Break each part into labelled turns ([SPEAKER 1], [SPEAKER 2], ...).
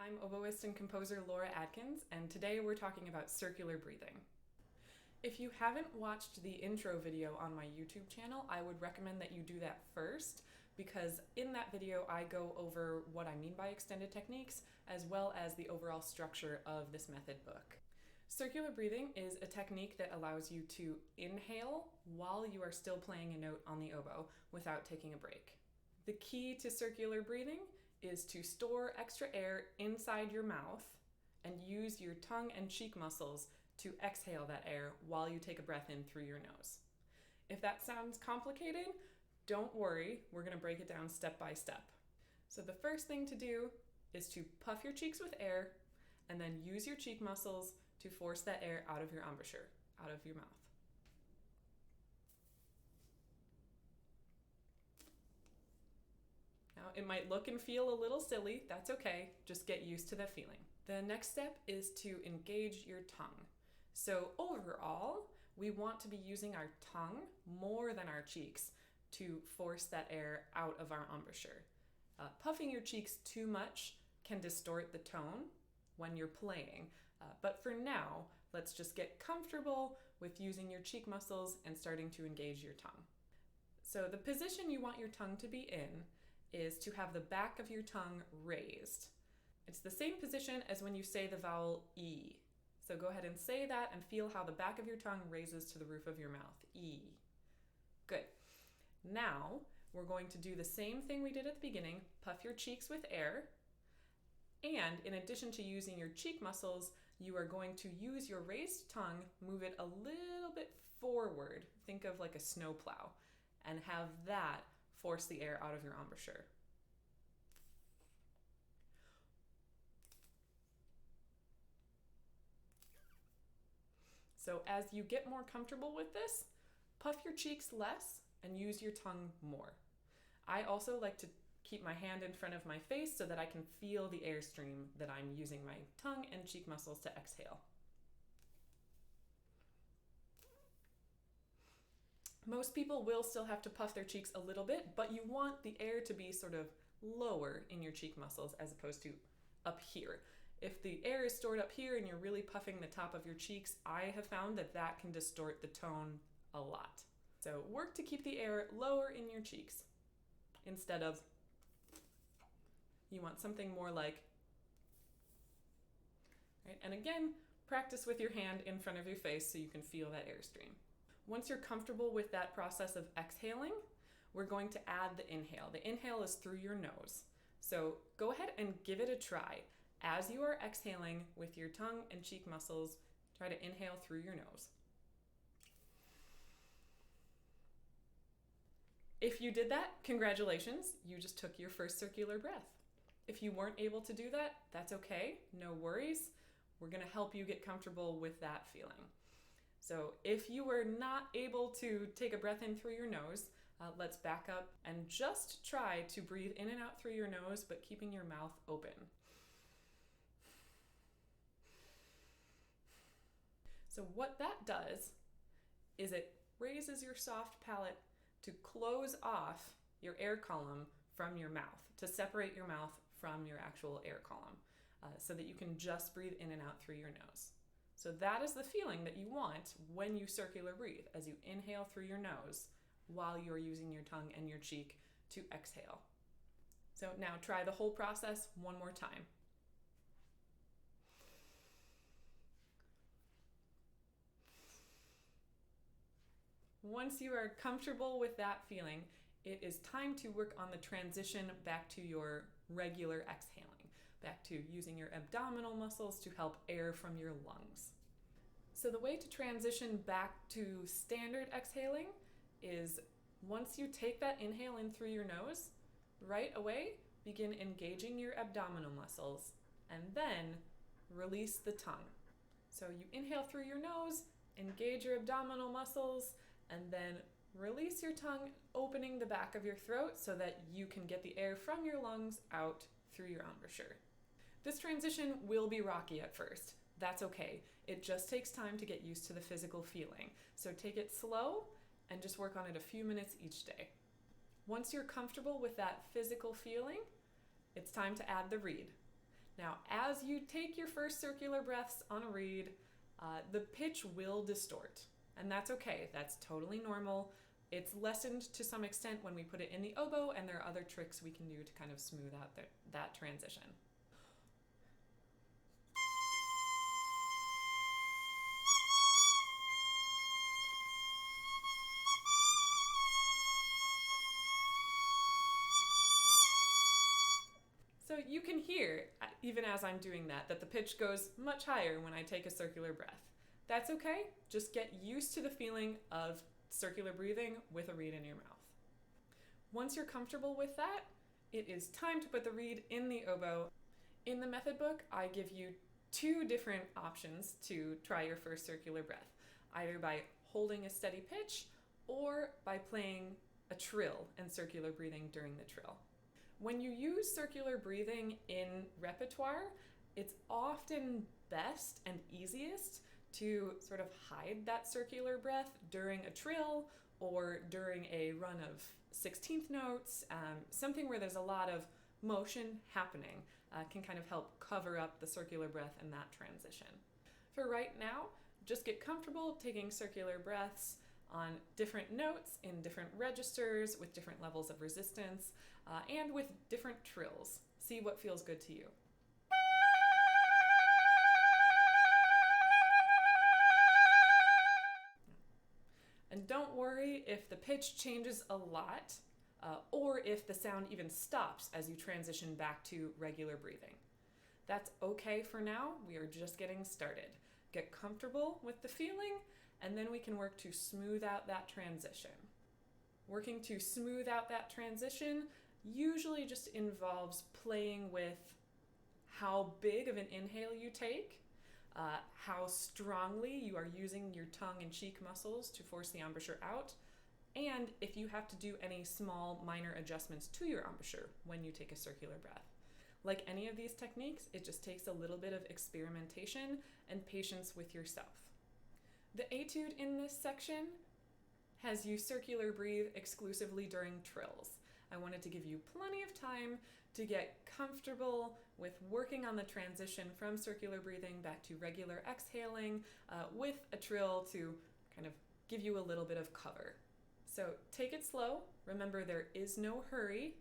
[SPEAKER 1] I'm oboist and composer Laura Adkins, and today we're talking about circular breathing. If you haven't watched the intro video on my YouTube channel, I would recommend that you do that first, because in that video I go over what I mean by extended techniques, as well as the overall structure of this method book. Circular breathing is a technique that allows you to inhale while you are still playing a note on the oboe without taking a break. The key to circular breathing is to store extra air inside your mouth and use your tongue and cheek muscles to exhale that air while you take a breath in through your nose. If that sounds complicated, don't worry, we're going to break it down step by step. So the first thing to do is to puff your cheeks with air and then use your cheek muscles to force that air out of your embouchure, out of your mouth. Now, it might look and feel a little silly, that's okay, just get used to that feeling. The next step is to engage your tongue. So overall, we want to be using our tongue more than our cheeks to force that air out of our embouchure. Puffing your cheeks too much can distort the tone when you're playing, but for now, let's just get comfortable with using your cheek muscles and starting to engage your tongue. So the position you want your tongue to be in is to have the back of your tongue raised. It's the same position as when you say the vowel E. So go ahead and say that and feel how the back of your tongue raises to the roof of your mouth. E. Good. Now, we're going to do the same thing we did at the beginning. Puff your cheeks with air. And in addition to using your cheek muscles, you are going to use your raised tongue, move it a little bit forward. Think of like a snowplow, and have that force the air out of your embouchure. So as you get more comfortable with this, puff your cheeks less and use your tongue more. I also like to keep my hand in front of my face so that I can feel the airstream that I'm using my tongue and cheek muscles to exhale. Most people will still have to puff their cheeks a little bit, but you want the air to be sort of lower in your cheek muscles as opposed to up here. If the air is stored up here and you're really puffing the top of your cheeks, I have found that that can distort the tone a lot. So work to keep the air lower in your cheeks instead of, you want something more like, right? And again, practice with your hand in front of your face so you can feel that airstream. Once you're comfortable with that process of exhaling, we're going to add the inhale. The inhale is through your nose. So go ahead and give it a try. As you are exhaling with your tongue and cheek muscles, try to inhale through your nose. If you did that, congratulations, you just took your first circular breath. If you weren't able to do that, that's okay, no worries. We're gonna help you get comfortable with that feeling. So if you were not able to take a breath in through your nose, let's back up and just try to breathe in and out through your nose, but keeping your mouth open. So what that does is it raises your soft palate to close off your air column from your mouth, to separate your mouth from your actual air column, so that you can just breathe in and out through your nose. So that is the feeling that you want when you circular breathe, as you inhale through your nose while you're using your tongue and your cheek to exhale. So now try the whole process one more time. Once you are comfortable with that feeling, it is time to work on the transition back to your regular exhaling, back to using your abdominal muscles to help air from your lungs. So the way to transition back to standard exhaling is once you take that inhale in through your nose, right away begin engaging your abdominal muscles and then release the tongue. So you inhale through your nose, engage your abdominal muscles, and then release your tongue, opening the back of your throat so that you can get the air from your lungs out through your embouchure. This transition will be rocky at first. That's okay. It just takes time to get used to the physical feeling. So take it slow and just work on it a few minutes each day. Once you're comfortable with that physical feeling, it's time to add the reed. Now, as you take your first circular breaths on a reed, the pitch will distort, and that's okay. That's totally normal. It's lessened to some extent when we put it in the oboe, and there are other tricks we can do to kind of smooth out that transition. So you can hear, even as I'm doing that the pitch goes much higher when I take a circular breath. That's okay. Just get used to the feeling of circular breathing with a reed in your mouth. Once you're comfortable with that, it is time to put the reed in the oboe. In the method book, I give you 2 different options to try your first circular breath, either by holding a steady pitch or by playing a trill and circular breathing during the trill. When you use circular breathing in repertoire, it's often best and easiest to sort of hide that circular breath during a trill or during a run of 16th notes, something where there's a lot of motion happening can kind of help cover up the circular breath in that transition. For right now, just get comfortable taking circular breaths on different notes in different registers with different levels of resistance and with different trills. See what feels good to you. And don't worry if the pitch changes a lot or if the sound even stops as you transition back to regular breathing. That's okay for now. We are just getting started. Get comfortable with the feeling, and then we can work to smooth out that transition. Working to smooth out that transition usually just involves playing with how big of an inhale you take, how strongly you are using your tongue and cheek muscles to force the embouchure out, and if you have to do any small minor adjustments to your embouchure when you take a circular breath. Like any of these techniques, it just takes a little bit of experimentation and patience with yourself. The etude in this section has you circular breathe exclusively during trills. I wanted to give you plenty of time to get comfortable with working on the transition from circular breathing back to regular exhaling with a trill to kind of give you a little bit of cover. So take it slow. Remember, there is no hurry,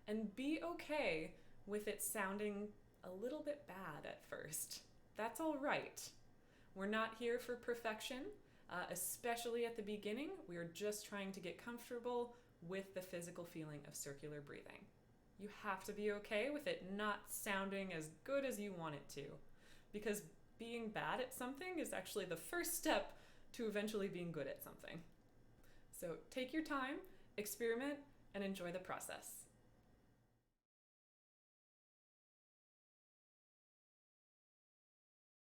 [SPEAKER 1] and be okay with it sounding a little bit bad at first. That's all right. We're not here for perfection, especially at the beginning. We are just trying to get comfortable with the physical feeling of circular breathing. You have to be okay with it not sounding as good as you want it to, because being bad at something is actually the first step to eventually being good at something. So take your time, experiment, and enjoy the process.